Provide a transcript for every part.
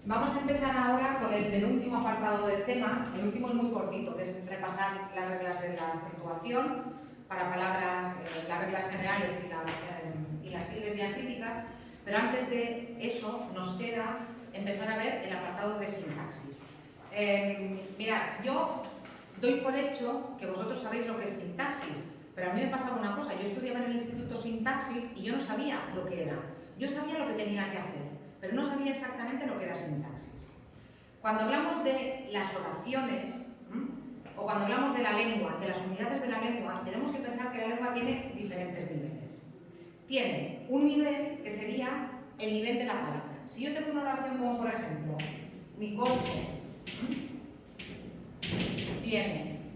Vamos a empezar ahora con el penúltimo apartado del tema. El último es muy cortito, que es repasar las reglas de la acentuación para palabras, las reglas generales y las tildes diacríticas, pero antes de eso nos queda empezar a ver el apartado de sintaxis. Mirad, yo doy por hecho que vosotros sabéis lo que es sintaxis, pero a mí me pasaba una cosa, yo estudiaba en el instituto sintaxis y yo no sabía lo que era. Yo sabía lo que tenía que hacer, pero no sabía exactamente lo que era sintaxis. Cuando hablamos de las oraciones, o cuando hablamos de la lengua, de las unidades de la lengua, tenemos que pensar que la lengua tiene diferentes niveles. Tiene un nivel que sería el nivel de la palabra. Si yo tengo una oración como, por ejemplo, mi coche tiene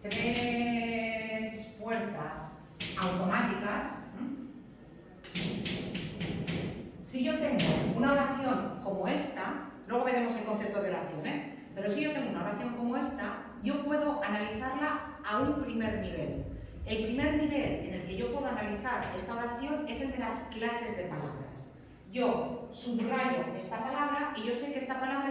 3 puertas automáticas. Si yo tengo una oración como esta, luego veremos el concepto de oración, pero si yo tengo una oración como esta, yo puedo analizarla a un primer nivel. El primer nivel en el que yo puedo analizar esta oración es el de las clases de palabras. Yo subrayo esta palabra y yo sé que esta palabra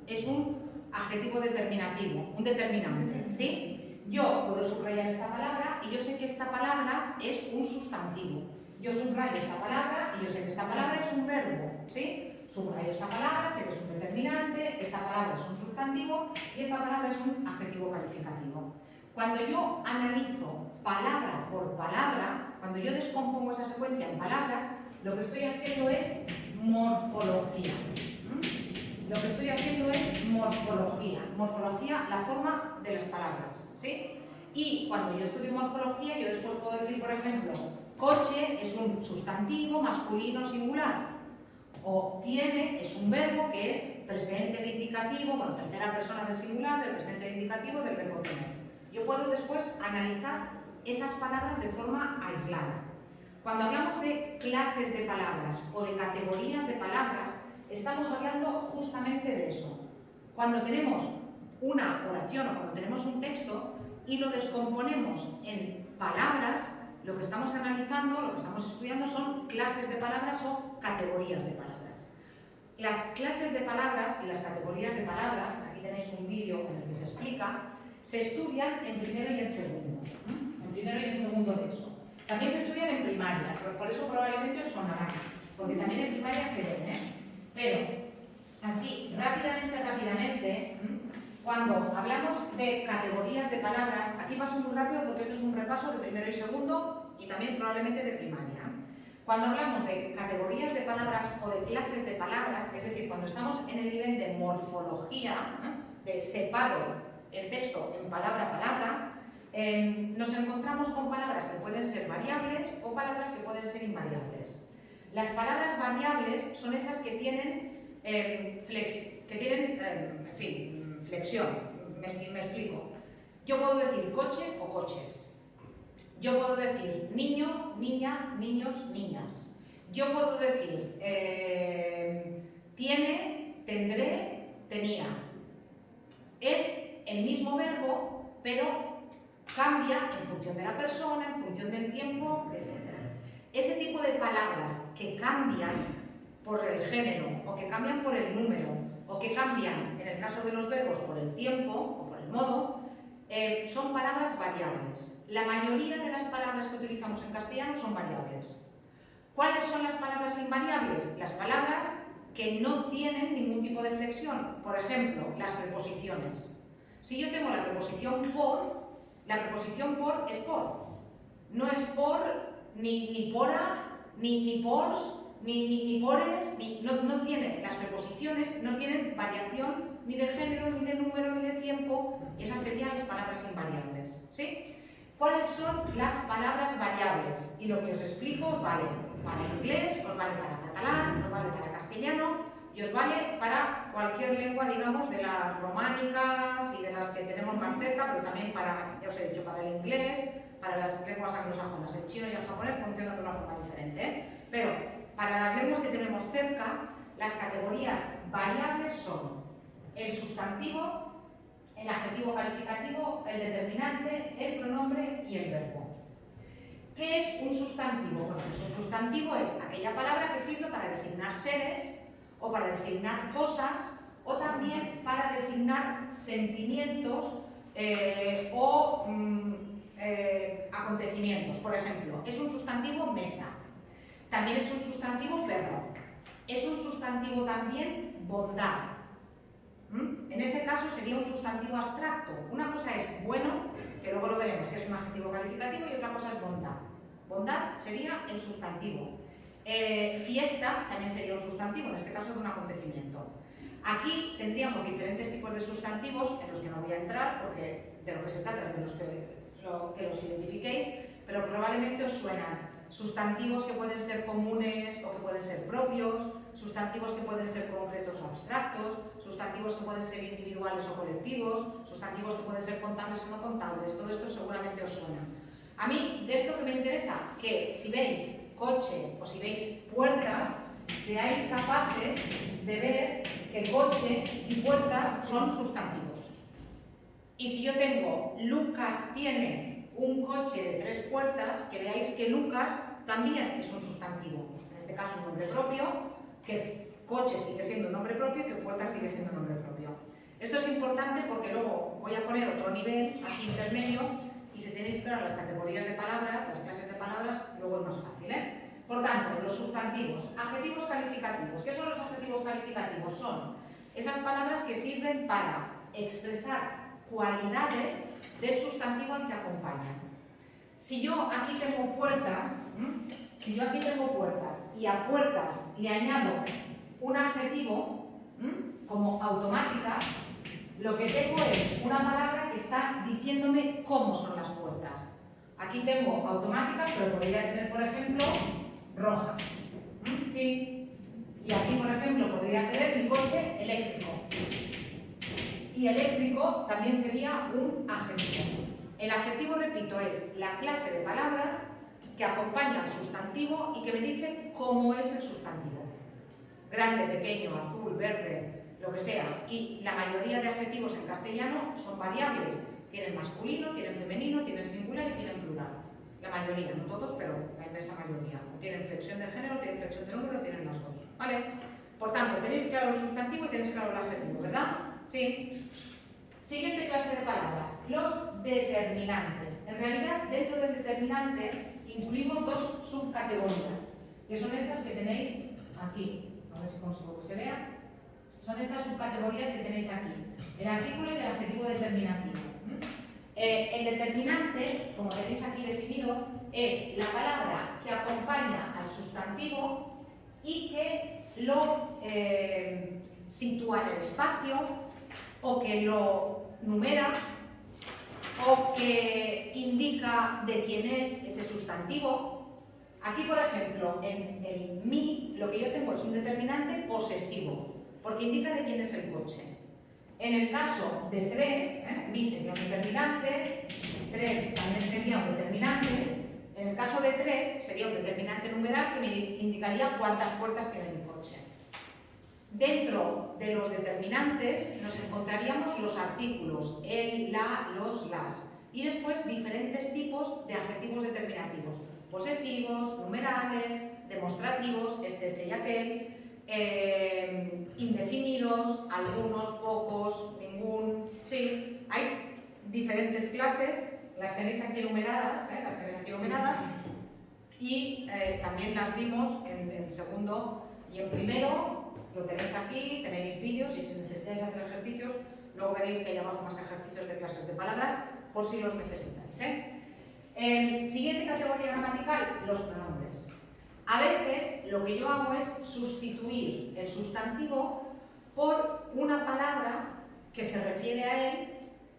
es un adjetivo determinativo, un determinante, ¿sí? Yo puedo subrayar esta palabra y yo sé que esta palabra es un sustantivo. Yo subrayo esta palabra y yo sé que esta palabra es un verbo, ¿sí? Subrayo esta palabra, sé que es un determinante, esta palabra es un sustantivo y esta palabra es un adjetivo calificativo. Cuando yo analizo palabra por palabra, cuando yo descompongo esa secuencia en palabras, lo que estoy haciendo es morfología. Lo que estoy haciendo es morfología. Morfología, la forma de las palabras, ¿sí? Y cuando yo estudio morfología, yo después puedo decir, por ejemplo, coche es un sustantivo masculino singular. O tiene es un verbo que es presente de indicativo, bueno, tercera persona del singular, del presente de indicativo, del verbo tener. Yo puedo después analizar esas palabras de forma aislada. Cuando hablamos de clases de palabras o de categorías de palabras, estamos hablando justamente de eso. Cuando tenemos una oración o cuando tenemos un texto y lo descomponemos en palabras, lo que estamos analizando, lo que estamos estudiando son clases de palabras o categorías de palabras. Las clases de palabras y las categorías de palabras, aquí tenéis un vídeo en el que se explica, se estudian en primero y en segundo. En primero y en segundo de eso. También se estudian en primaria, por eso probablemente os sonará, porque también en primaria se ven, Pero, así, rápidamente, cuando hablamos de categorías de palabras, aquí paso muy rápido porque esto es un repaso de primero y segundo y también probablemente de primaria. Cuando hablamos de categorías de palabras o de clases de palabras, es decir, cuando estamos en el nivel de morfología, de separo el texto en palabra a palabra, nos encontramos con palabras que pueden ser variables o palabras que pueden ser invariables. Las palabras variables son esas que tienen, flexión. Me explico. Yo puedo decir coche o coches. Yo puedo decir niño, niña, niños, niñas. Yo puedo decir tiene, tendré, tenía. Es el mismo verbo, pero cambia en función de la persona, en función del tiempo, etc. Ese tipo de palabras que cambian por el género, o que cambian por el número, o que cambian, en el caso de los verbos, por el tiempo o por el modo, son palabras variables. La mayoría de las palabras que utilizamos en castellano son variables. ¿Cuáles son las palabras invariables? Las palabras que no tienen ningún tipo de flexión. Por ejemplo, las preposiciones. Si yo tengo la preposición por es por. No es por, ni pora, ni pors, ni pores, no tiene, las preposiciones no tienen variación ni de género, ni de número, ni de tiempo, y esas serían las palabras invariables, ¿sí? ¿Cuáles son las palabras variables? Y lo que os explico os vale para inglés, os vale para catalán, os vale para castellano, y os vale para cualquier lengua, digamos, de las románicas y de las que tenemos más cerca, pero también para, ya os he dicho, para el inglés, para las lenguas anglosajonas. El chino y el japonés funcionan de una forma diferente, pero para las lenguas que tenemos cerca, las categorías variables son el sustantivo, el adjetivo calificativo, el determinante, el pronombre y el verbo. ¿Qué es un sustantivo? Bueno, pues un sustantivo es aquella palabra que sirve para designar seres o para designar cosas, o también para designar sentimientos o acontecimientos. Por ejemplo, es un sustantivo mesa, también es un sustantivo perro, es un sustantivo también bondad. En ese caso sería un sustantivo abstracto. Una cosa es bueno, que luego lo veremos, que es un adjetivo calificativo, y otra cosa es bondad. Bondad sería el sustantivo. Fiesta también sería un sustantivo, en este caso de un acontecimiento. Aquí tendríamos diferentes tipos de sustantivos en los que no voy a entrar, porque de lo que se trata es de los que los identifiquéis, pero probablemente os suenan sustantivos que pueden ser comunes o que pueden ser propios, sustantivos que pueden ser concretos o abstractos, sustantivos que pueden ser individuales o colectivos, sustantivos que pueden ser contables o no contables. Todo esto seguramente os suena. A mí, de esto que me interesa, que si veis coche o si veis puertas, seáis capaces de ver que coche y puertas son sustantivos. Y si yo tengo Lucas tiene un coche de 3 puertas, que veáis que Lucas también es un sustantivo. En este caso un nombre propio, que coche sigue siendo un nombre propio y que puerta sigue siendo un nombre propio. Esto es importante porque luego voy a poner otro nivel aquí intermedio, y si tenéis claras las categorías de palabras, las clases de palabras, luego es más fácil, Por tanto, los sustantivos, adjetivos calificativos. ¿Qué son los adjetivos calificativos? Son esas palabras que sirven para expresar cualidades del sustantivo al que acompañan. Si yo aquí tengo puertas, y a puertas le añado un adjetivo, como automáticas, lo que tengo es una palabra que está diciéndome cómo son las puertas. Aquí tengo automáticas, pero podría tener, por ejemplo, rojas. Sí. Y aquí, por ejemplo, podría tener mi coche eléctrico. Y eléctrico también sería un adjetivo. El adjetivo, repito, es la clase de palabra que acompaña al sustantivo y que me dice cómo es el sustantivo. Grande, pequeño, azul, verde, lo que sea. Y la mayoría de adjetivos en castellano son variables. Tienen masculino, tienen femenino, tienen singular y tienen plural. La mayoría, no todos, pero la inmensa mayoría. O tienen flexión de género, tienen flexión de número, tienen las dos. ¿Vale? Por tanto, tenéis claro el sustantivo y tenéis claro el adjetivo, ¿verdad? Sí. Siguiente clase de palabras, los determinantes. En realidad, dentro del determinante incluimos dos subcategorías, que son estas que tenéis aquí. A ver si consigo que se vea. Son estas subcategorías que tenéis aquí, el artículo y el adjetivo determinativo. El determinante, como tenéis aquí definido, es la palabra que acompaña al sustantivo y que lo sitúa en el espacio, o que lo numera, o que indica de quién es ese sustantivo. Aquí, por ejemplo, en el mi, lo que yo tengo es un determinante posesivo, porque indica de quién es el coche. En el caso de 3, mi sería un determinante, 3 también sería un determinante. En el caso de 3 sería un determinante numeral que me indicaría cuántas puertas tiene mi coche. Dentro de los determinantes nos encontraríamos los artículos, el, la, los, las, y después diferentes tipos de adjetivos determinativos, posesivos, numerales, demostrativos, este, ese y aquel, indefinidos, algunos, pocos, ningún, sí, hay diferentes clases, las tenéis aquí enumeradas, y también las vimos en segundo y en primero. Lo tenéis aquí, tenéis vídeos y si necesitáis hacer ejercicios, luego veréis que hay abajo más ejercicios de clases de palabras por si los necesitáis. Siguiente categoría gramatical, los pronombres. A veces lo que yo hago es sustituir el sustantivo por una palabra que se refiere a él,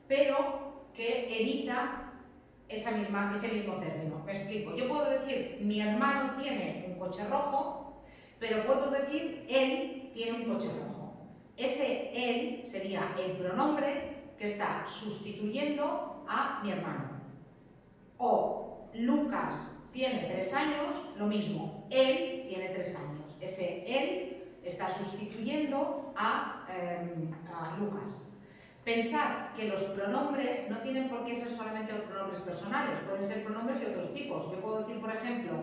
pero que evita ese mismo término. Me explico. Yo puedo decir, mi hermano tiene un coche rojo, pero puedo decir, él tiene un coche rojo. Ese él sería el pronombre que está sustituyendo a mi hermano. O Lucas tiene 3 años, lo mismo, él tiene 3 años. Ese él está sustituyendo a Lucas. Pensad que los pronombres no tienen por qué ser solamente pronombres personales, pueden ser pronombres de otros tipos. Yo puedo decir, por ejemplo,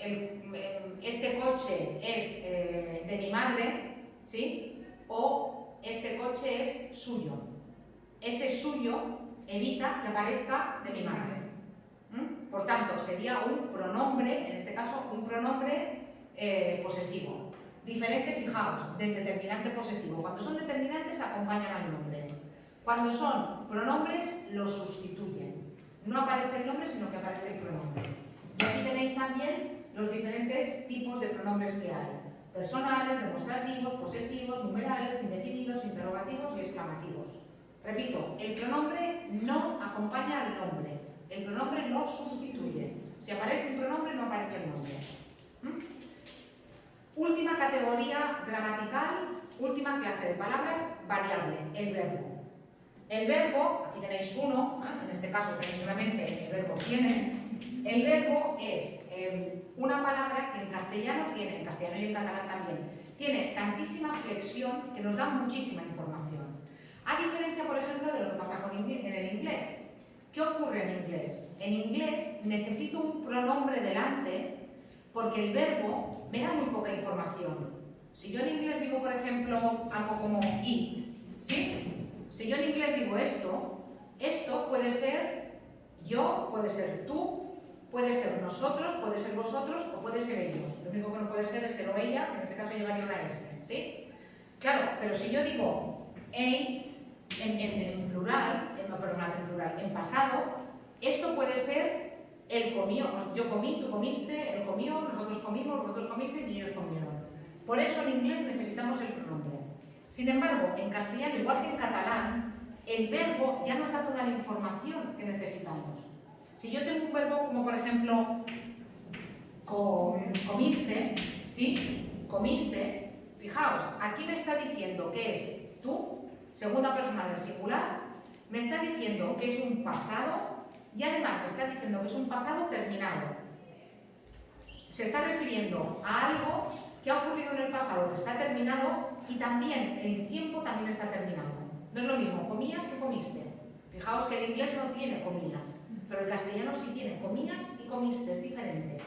el es de mi madre, ¿sí? O este coche es suyo. Ese suyo evita que aparezca de mi madre. Por tanto, sería un pronombre, en este caso, un pronombre posesivo. Diferente, fijaos, del determinante posesivo. Cuando son determinantes, acompañan al nombre. Cuando son pronombres, lo sustituyen. No aparece el nombre, sino que aparece el pronombre. Y aquí tenéis también los diferentes tipos de pronombres que hay. Personales, demostrativos, posesivos, numerales, indefinidos, interrogativos y exclamativos. Repito, el pronombre no acompaña al nombre. El pronombre lo sustituye. Si aparece un pronombre, no aparece el nombre. Última categoría gramatical, última clase de palabras, variable, el verbo. El verbo, aquí tenéis uno, en este caso tenéis solamente el verbo tiene. El verbo es una palabra que en castellano tiene, en castellano y en catalán también, tiene tantísima flexión que nos da muchísima información. A diferencia, por ejemplo, de lo que pasa en el inglés. ¿Qué ocurre en inglés? En inglés necesito un pronombre delante porque el verbo me da muy poca información. Si yo en inglés digo, por ejemplo, algo como eat, ¿sí? Si yo en inglés digo esto puede ser yo, puede ser tú, puede ser nosotros, puede ser vosotros o puede ser ellos. Lo único que no puede ser es él o ella, en este caso llevaría una S, ¿sí? Claro, pero si yo digo ate en plural, en pasado, esto puede ser él comió, yo comí, tú comiste, él comió, nosotros comimos, vosotros comisteis y ellos comieron. Por eso en inglés necesitamos el pronombre. Sin embargo, en castellano, igual que en catalán, el verbo ya nos da toda la información que necesitamos. Si yo tengo un verbo como por ejemplo comiste, ¿sí? Comiste, fijaos, aquí me está diciendo que es tú, segunda persona del singular, me está diciendo que es un pasado y además me está diciendo que es un pasado terminado. Se está refiriendo a algo que ha ocurrido en el pasado, que está terminado y también el tiempo también está terminado. No es lo mismo comías que comiste. Fijaos que el inglés no tiene comillas, pero el castellano sí tiene comillas y comiste, es diferente.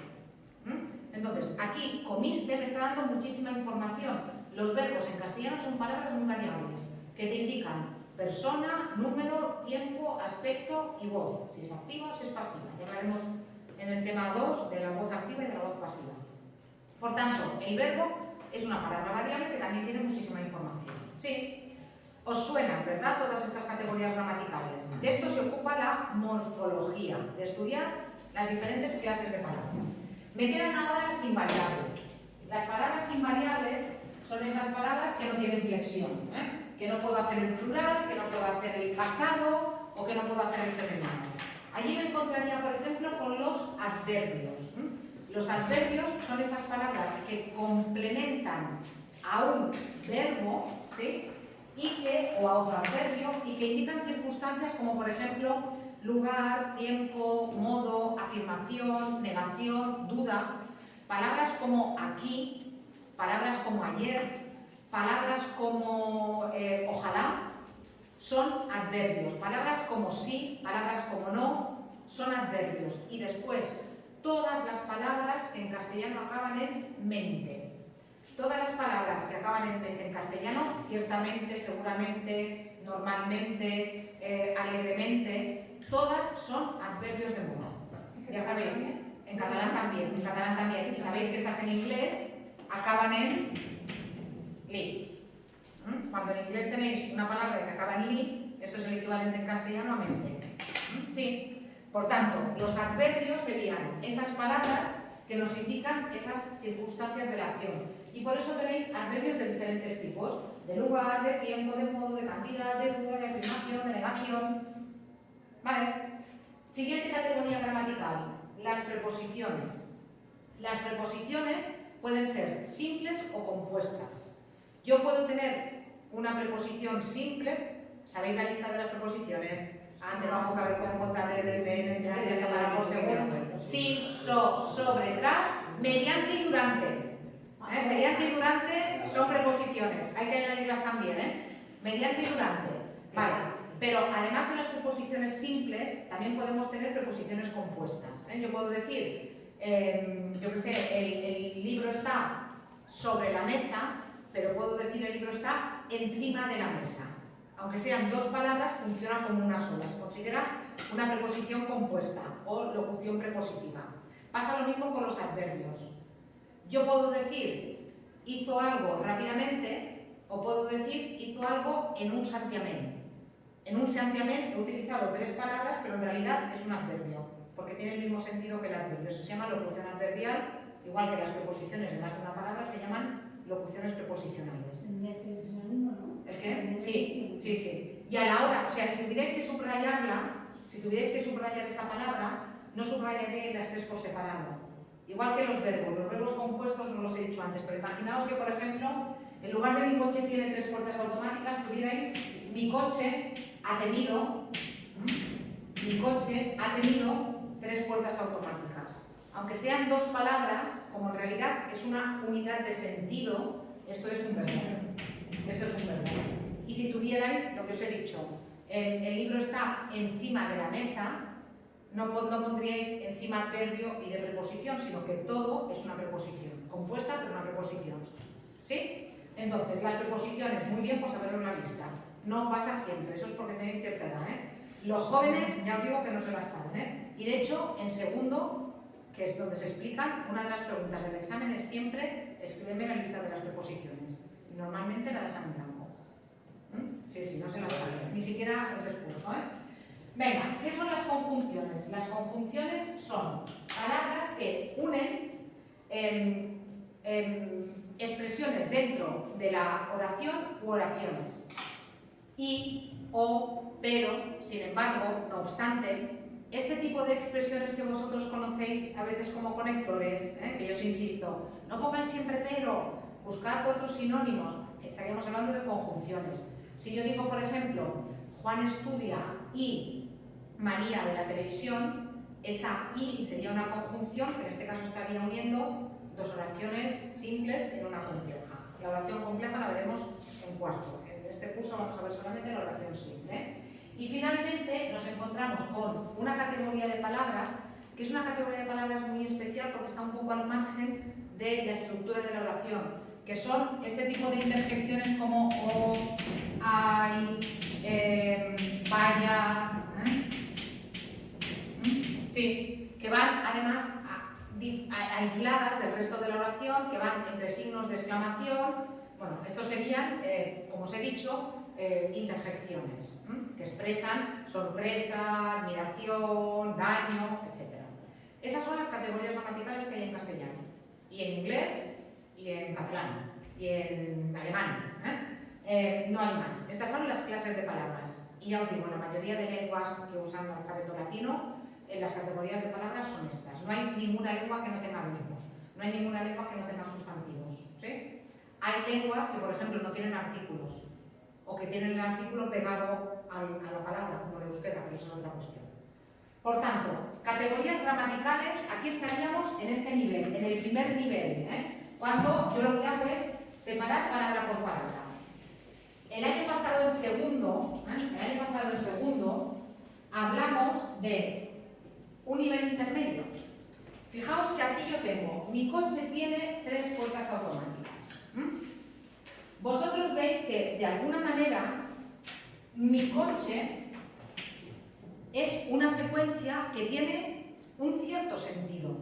Entonces, aquí comiste me está dando muchísima información. Los verbos en castellano son palabras muy variables que te indican persona, número, tiempo, aspecto y voz. Si es activa o si es pasiva. Ya hablaremos en el tema 2 de la voz activa y de la voz pasiva. Por tanto, el verbo es una palabra variable que también tiene muchísima información. ¿Sí? Os suenan, ¿verdad? Todas estas categorías gramaticales. De esto se ocupa la morfología, de estudiar las diferentes clases de palabras. Me quedan ahora las invariables. Las palabras invariables son esas palabras que no tienen flexión, que no puedo hacer el plural, que no puedo hacer el pasado o que no puedo hacer el femenino. Allí me encontraría, por ejemplo, con los adverbios. Los adverbios son esas palabras que complementan a un verbo, ¿sí? O a otro adverbio y que indican circunstancias como, por ejemplo, lugar, tiempo, modo, afirmación, negación, duda. Palabras como aquí, palabras como ayer, palabras como ojalá, son adverbios. Palabras como sí, palabras como no, son adverbios. Y después, todas las palabras que en castellano acaban en mente. Todas las palabras que acaban en castellano, ciertamente, seguramente, normalmente, alegremente, todas son adverbios de modo. Ya sabéis, en catalán también. Y sabéis que estas en inglés acaban en li. Cuando en inglés tenéis una palabra que acaba en li, esto es el equivalente en castellano a mente. ¿Sí? Por tanto, los adverbios serían esas palabras que nos indican esas circunstancias de la acción. Y por eso tenéis adverbios de diferentes tipos, de lugar, de tiempo, de modo, de cantidad, de duda, de afirmación, de negación. ¿Vale? Siguiente categoría gramatical, las preposiciones. Las preposiciones pueden ser simples o compuestas. Yo puedo tener una preposición simple, ¿sabéis la lista de las preposiciones? Ante, bajo, cabe, con, contra, desde, entre, separar, por según, sin, sobre, tras, mediante y durante. Mediante y durante son preposiciones, hay que añadirlas también, mediante y durante. Vale, pero además de las preposiciones simples, también podemos tener preposiciones compuestas. Yo puedo decir, yo qué sé, el libro está sobre la mesa, pero puedo decir el libro está encima de la mesa. Aunque sean dos palabras, funciona como una sola. Se considera una preposición compuesta o locución prepositiva. Pasa lo mismo con los adverbios. Yo puedo decir hizo algo rápidamente o puedo decir hizo algo en un santiamén. En un santiamén he utilizado tres palabras, pero en realidad es un adverbio, porque tiene el mismo sentido que el adverbio. Eso se llama locución adverbial, igual que las preposiciones de más de una palabra se llaman locuciones preposicionales. ¿El qué? Sí, sí, sí. Y a la hora, o sea, si tuvierais que subrayarla, si tuvierais que subrayar esa palabra, no subrayaré las tres por separado. Igual que los verbos compuestos no los he dicho antes, pero imaginaos que, por ejemplo, en lugar de mi coche tiene tres puertas automáticas, tuvierais mi coche ha tenido tres puertas automáticas. Aunque sean dos palabras, como en realidad es una unidad de sentido, esto es un verbo. Esto es un verbo. Y si tuvierais, lo que os he dicho, el libro está encima de la mesa, no pondríais encima adverbio y de preposición, sino que todo es una preposición, compuesta pero una preposición. ¿Sí? Entonces, las preposiciones, muy bien, pues a verlo en la lista. No pasa siempre, eso es porque tenéis cierta edad, ¿eh? Los jóvenes, ya os digo que no se las saben, ¿eh? Y de hecho, en segundo, que es donde se explican, una de las preguntas del examen es siempre escríbeme la lista de las preposiciones. Y normalmente la dejan en blanco. Sí, no se la saben, ni siquiera ese esfuerzo, ¿eh? Venga, ¿qué son las conjunciones? Las conjunciones son palabras que unen expresiones dentro de la oración u oraciones. Y, o, pero, sin embargo, no obstante, este tipo de expresiones que vosotros conocéis a veces como conectores, que yo os insisto, no pongáis siempre pero, buscad otros sinónimos, estaríamos hablando de conjunciones. Si yo digo, por ejemplo, Juan estudia y María de la televisión, esa y sería una conjunción que en este caso estaría uniendo dos oraciones simples en una compleja. La oración compleja la veremos en cuarto. En este curso vamos a ver solamente la oración simple. Y finalmente nos encontramos con una categoría de palabras que es una categoría de palabras muy especial porque está un poco al margen de la estructura de la oración, que son este tipo de interjecciones como o, ay, vaya, sí, que van además aisladas del resto de la oración, que van entre signos de exclamación. Bueno, estos serían, como os he dicho, interjecciones, que expresan sorpresa, admiración, daño, etc. Esas son las categorías gramaticales que hay en castellano, y en inglés, y en catalán, y en alemán. No hay más. Estas son las clases de palabras. Y ya os digo, la mayoría de lenguas que usan el alfabeto latino, las categorías de palabras son estas. No hay ninguna lengua que no tenga verbos, no hay ninguna lengua que no tenga sustantivos. ¿Sí? Hay lenguas que, por ejemplo, no tienen artículos, o que tienen el artículo pegado a la palabra, como el euskera, pero eso es otra cuestión. Por tanto, categorías gramaticales, aquí estaríamos en este nivel, en el primer nivel, cuando yo lo que hago es separar palabra por palabra. El año pasado, en segundo, hablamos de un nivel intermedio. Fijaos que aquí yo tengo, mi coche tiene tres puertas automáticas. Vosotros veis que, de alguna manera, mi coche es una secuencia que tiene un cierto sentido.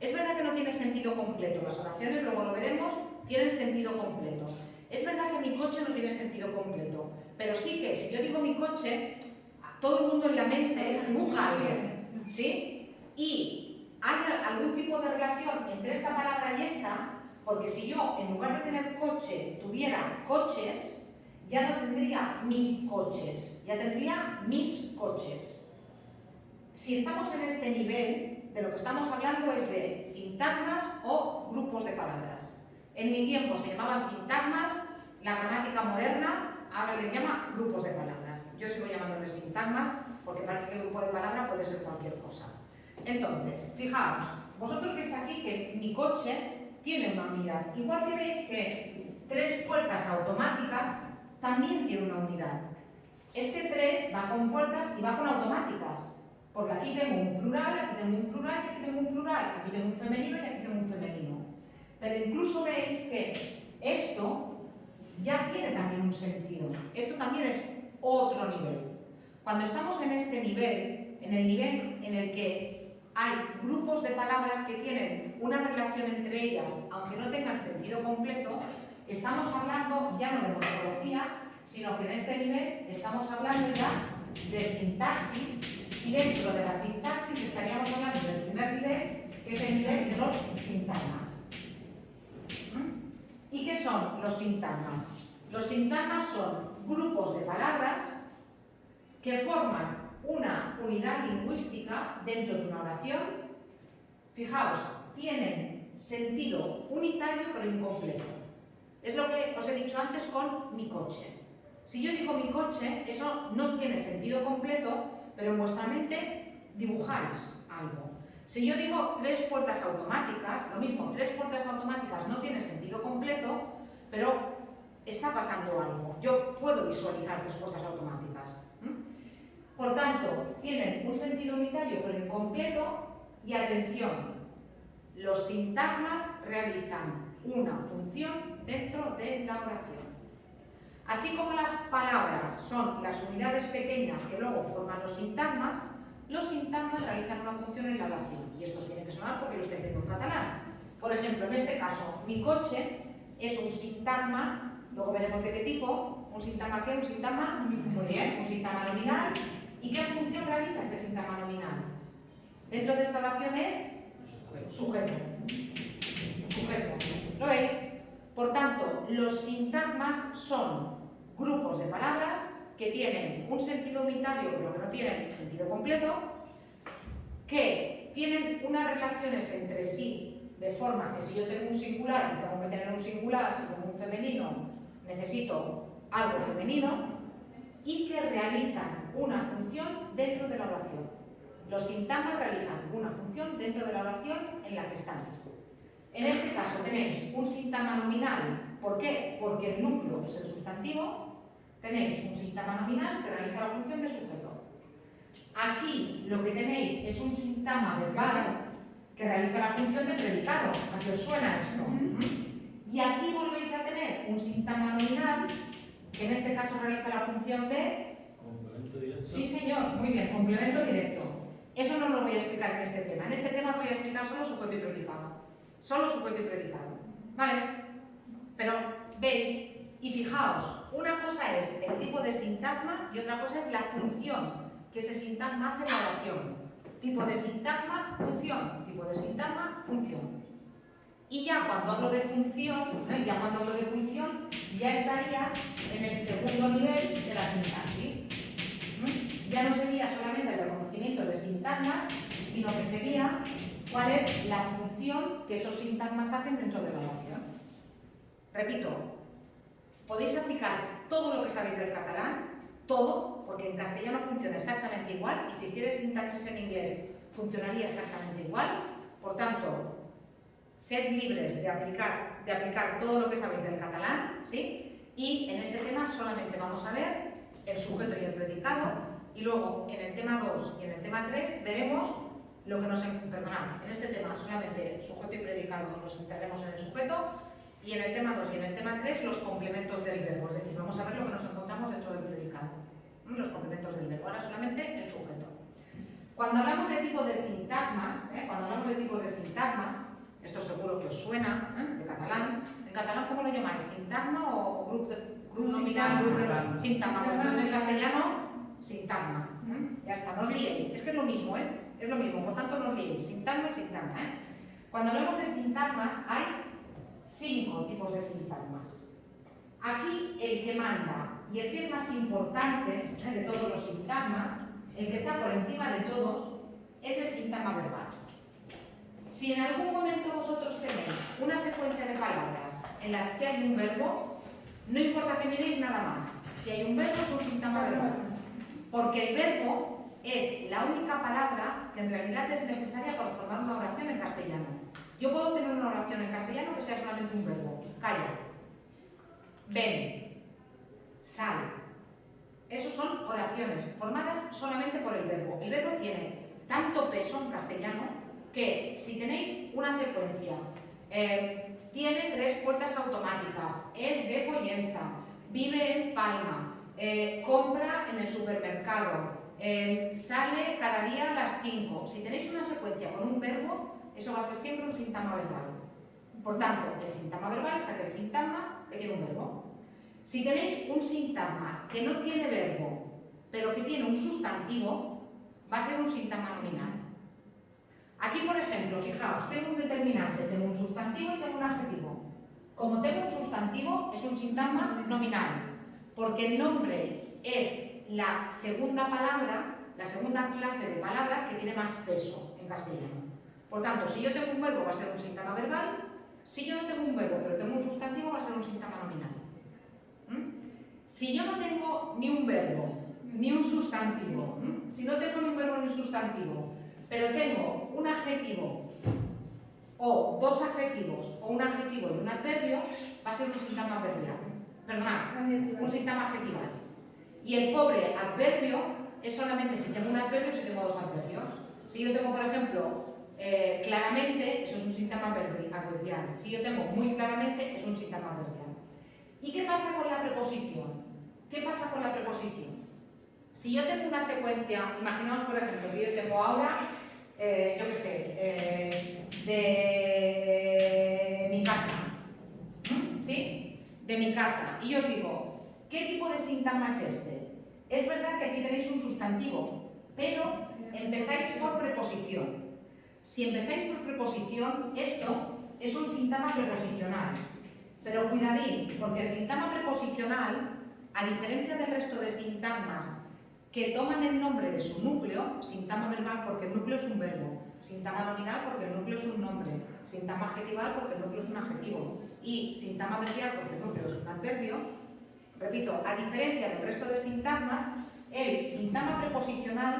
Es verdad que no tiene sentido completo, las oraciones, luego lo veremos, tienen sentido completo. Es verdad que mi coche no tiene sentido completo, pero sí que si yo digo mi coche, todo el mundo en la mente dibuja algo, ¿sí? Y hay algún tipo de relación entre esta palabra y esta, porque si yo, en lugar de tener coche, tuviera coches, ya no tendría mi coches, ya tendría mis coches. Si estamos en este nivel, de lo que estamos hablando es de sintagmas o grupos de palabras. En mi tiempo se llamaban sintagmas, la gramática moderna ahora les llama grupos de palabras. Yo sigo llamándoles sintagmas porque parece que el grupo de palabra puede ser cualquier cosa. Entonces, fijaos, vosotros veis aquí que mi coche tiene una unidad. Igual que veis que tres puertas automáticas también tiene una unidad. Este 3 va con puertas y va con automáticas. Porque aquí tengo un plural, aquí tengo un plural, y aquí tengo un plural, aquí tengo un femenino y aquí tengo un femenino. pero incluso veis que esto ya tiene también un sentido. Esto también es otro nivel. Cuando estamos en este nivel, en el nivel en el que hay grupos de palabras que tienen una relación entre ellas, aunque no tengan sentido completo, estamos hablando ya no de morfología, sino que en este nivel estamos hablando ya de sintaxis, y dentro de la sintaxis estaríamos hablando del primer nivel, que es el nivel de los sintagmas. ¿Y qué son los sintagmas? Los sintagmas son grupos de palabras que forman una unidad lingüística dentro de una oración. Fijaos, tienen sentido unitario pero incompleto. Es lo que os he dicho antes con mi coche. Si yo digo mi coche, eso no tiene sentido completo, pero en vuestra mente dibujáis algo. Si yo digo 3 puertas automáticas, lo mismo, 3 puertas automáticas no tiene sentido completo, pero está pasando algo. Yo puedo visualizar 3 puertas automáticas. Por tanto, tienen un sentido unitario pero incompleto, y atención, los sintagmas realizan una función dentro de la oración. Así como las palabras son las unidades pequeñas que luego forman los sintagmas realizan una función en la oración. Y esto os tiene que sonar porque lo estoy viendo en catalán. Por ejemplo, en este caso, mi coche es un sintagma, luego veremos de qué tipo. ¿Un sintagma qué? Un sintagma, muy bien, un sintagma nominal. ¿Y qué función realiza este sintagma nominal? Dentro de esta oración es sujeto. Sujeto. ¿Lo veis? Por tanto, los sintagmas son grupos de palabras que tienen un sentido unitario pero que no tienen sentido completo, que tienen unas relaciones entre sí de forma que si yo tengo un singular, tengo que tener un singular, si tengo un femenino, necesito algo femenino, y que realizan una función dentro de la oración. Los sintagmas realizan una función dentro de la oración en la que están. En este caso tenéis un sintagma nominal. ¿Por qué? Porque el núcleo es el sustantivo. Tenéis un sintagma nominal que realiza la función de sujeto. Aquí lo que tenéis es un sintagma verbal que realiza la función de predicado. ¿A qué os suena esto? Y aquí volvéis a tener un sintagma nominal que en este caso realiza la función de... ¿Complemento directo? Sí, señor, muy bien, complemento directo. Eso no lo voy a explicar en este tema. En este tema voy a explicar solo sujeto y predicado. Solo sujeto y predicado. ¿Vale? Pero veis, y fijaos, una cosa es el tipo de sintagma y otra cosa es la función que ese sintagma hace en la oración. Tipo de sintagma, función. Tipo de sintagma, función. Y ya cuando hablo de función, ya estaría en el segundo nivel de la sintaxis. Ya no sería solamente el reconocimiento de sintagmas, sino que sería cuál es la función que esos sintagmas hacen dentro de la oración. Repito, podéis aplicar todo lo que sabéis del catalán, todo, porque en castellano funciona exactamente igual, y si hicierais sintaxis en inglés funcionaría exactamente igual. Por tanto, sed libres de aplicar todo lo que sabéis del catalán, ¿sí? Y en este tema solamente vamos a ver el sujeto y el predicado, y luego en el tema 2 y en el tema 3 veremos lo que nos... Perdonad, en este tema solamente sujeto y predicado y nos centraremos en el sujeto, y en el tema 2 y en el tema 3 los complementos del verbo, es decir, vamos a ver lo que nos encontramos dentro del predicado, los complementos del verbo, ahora solamente el sujeto. Cuando hablamos de tipos de sintagmas, esto seguro que os suena, de catalán. ¿En catalán cómo lo llamáis? ¿Sintagma o grupo nominal? Sintagma. Pues en castellano, sintagma. Ya está, no os liéis. Es que es lo mismo, es lo mismo, por tanto no os liéis. Sintagma y sintagma. Cuando hablamos de sintagmas, hay 5 tipos de sintagmas. Aquí el que manda y el que es más importante de todos los sintagmas, el que está por encima de todos, es el sintagma verbal. Si en algún momento vosotros tenéis una secuencia de palabras en las que hay un verbo, no importa que miréis nada más. Si hay un verbo es un sintagma verbal. Porque el verbo es la única palabra que en realidad es necesaria para formar una oración en castellano. Yo puedo tener una oración en castellano que sea solamente un verbo. Calla. Ven. Sal. Esos son oraciones formadas solamente por el verbo. El verbo tiene tanto peso en castellano que si tenéis una secuencia Tiene 3 puertas automáticas, es de Pollensa, vive en Palma, compra en el supermercado, sale cada día a las 5. Si tenéis una secuencia con un verbo, eso va a ser siempre un sintagma verbal. Por tanto, el sintagma verbal es aquel sintagma que tiene un verbo. Si tenéis un sintagma que no tiene verbo, pero que tiene un sustantivo, va a ser un sintagma nominal. Aquí, por ejemplo, fijaos, tengo un determinante, tengo un sustantivo y tengo un adjetivo. Como tengo un sustantivo, es un sintagma nominal, porque el nombre es la segunda palabra, la segunda clase de palabras que tiene más peso en castellano. Por tanto, si yo tengo un verbo, va a ser un sintagma verbal. Si yo no tengo un verbo, pero tengo un sustantivo, va a ser un sintagma nominal. Si yo no tengo ni un verbo, ni un sustantivo, si no tengo ni un verbo ni un sustantivo, pero tengo un adjetivo o 2 adjetivos o un adjetivo y un adverbio, va a ser un sintagma adverbial. Perdonad, un sintagma adjetival. Y el pobre adverbio es solamente si tengo un adverbio o si tengo 2 adverbios. Si yo tengo, por ejemplo, claramente, eso es un sintagma adverbial. Si yo tengo muy claramente, es un sintagma adverbial. ¿Y qué pasa con la preposición? ¿Qué pasa con la preposición? Si yo tengo una secuencia, imaginaos por ejemplo que yo tengo ahora, yo qué sé, de mi casa, ¿sí? De mi casa. Y yo os digo, ¿qué tipo de sintagma es este? Es verdad que aquí tenéis un sustantivo, pero empezáis por preposición. Si empezáis por preposición, esto es un sintagma preposicional. Pero cuidadín, porque el sintagma preposicional, a diferencia del resto de sintagmas que toman el nombre de su núcleo, sintagma verbal porque el núcleo es un verbo, sintagma nominal porque el núcleo es un nombre, sintagma adjetival porque el núcleo es un adjetivo y sintagma adverbial porque el núcleo es un adverbio, repito, a diferencia del resto de sintagmas, el sintagma preposicional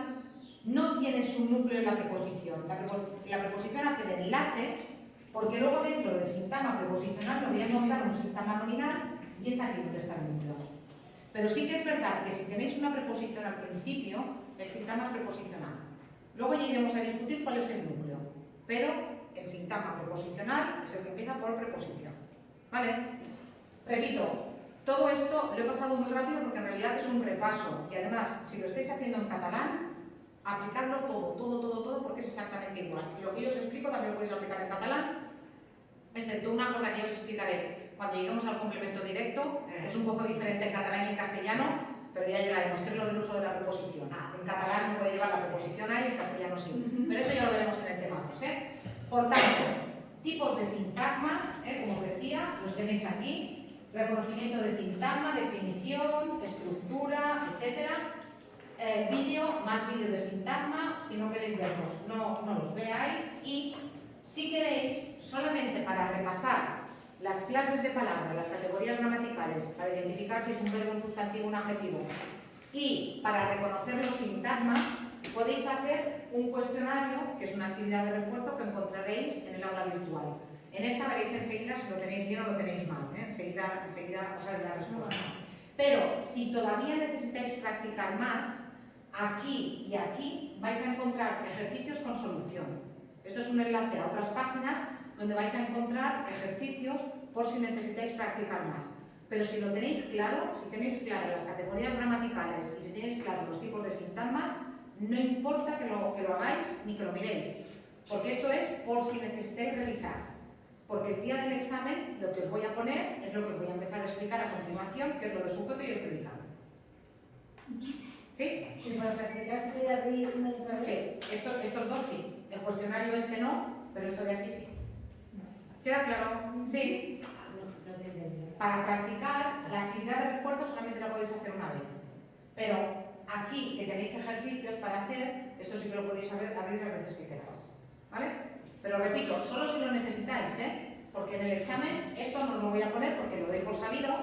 no tiene su núcleo en la preposición. La preposición hace de enlace porque luego dentro del sintagma preposicional me voy a encontrar un sintagma nominal y es aquí donde está el núcleo. Pero sí que es verdad que si tenéis una preposición al principio, el sintagma es preposicional. Luego ya iremos a discutir cuál es el núcleo, pero el sintagma preposicional es el que empieza por preposición. ¿Vale? Repito, todo esto lo he pasado muy rápido porque en realidad es un repaso y además, si lo estáis haciendo en catalán, aplicarlo todo, porque es exactamente igual. Y lo que yo os explico también lo podéis aplicar en catalán, excepto una cosa que yo os explicaré cuando lleguemos al complemento directo. Es un poco diferente en catalán y en castellano, pero ya llegaremos, que es lo del uso de la preposición. En catalán no puede llevar la preposición a y en castellano sí, pero eso ya lo veremos en el tema 2. Por tanto, tipos de sintagmas, como os decía, los tenéis aquí: reconocimiento de sintagma, definición, estructura, etc. Vídeo, más vídeo de sintagma. Si no queréis verlos, no los veáis. Y si queréis, solamente para repasar las clases de palabra, las categorías gramaticales, para identificar si es un verbo, un sustantivo, un adjetivo, y para reconocer los sintagmas, podéis hacer un cuestionario, que es una actividad de refuerzo que encontraréis en el aula virtual. En esta veréis enseguida si lo tenéis bien o lo tenéis mal, enseguida os sale la respuesta. Pero si todavía necesitáis practicar más, aquí y aquí vais a encontrar ejercicios con solución. Esto es un enlace a otras páginas donde vais a encontrar ejercicios por si necesitáis practicar más. Pero si lo tenéis claro, si tenéis claras las categorías gramaticales y si tenéis claros los tipos de sintagmas, no importa que lo hagáis ni que lo miréis, porque esto es por si necesitáis revisar. Porque el día del examen lo que os voy a poner es lo que os voy a empezar a explicar a continuación, que es lo de sujeto y el predicado. ¿Sí? ¿Y para practicar se puede abrir una y otra vez? Sí, estos dos sí. El cuestionario este no, pero esto de aquí sí. ¿Queda claro? Sí. No te entendí. Para practicar, la actividad de refuerzo solamente la podéis hacer una vez. Pero aquí, que tenéis ejercicios para hacer, esto sí que lo podéis abrir las veces que queráis. ¿Vale? Pero repito, solo si lo necesitáis, porque en el examen esto no os lo voy a poner porque lo doy por sabido,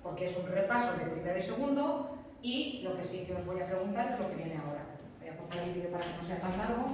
porque es un repaso de primero y segundo, y lo que sí que os voy a preguntar es lo que viene ahora. Voy a cortar el vídeo para que no sea tan largo.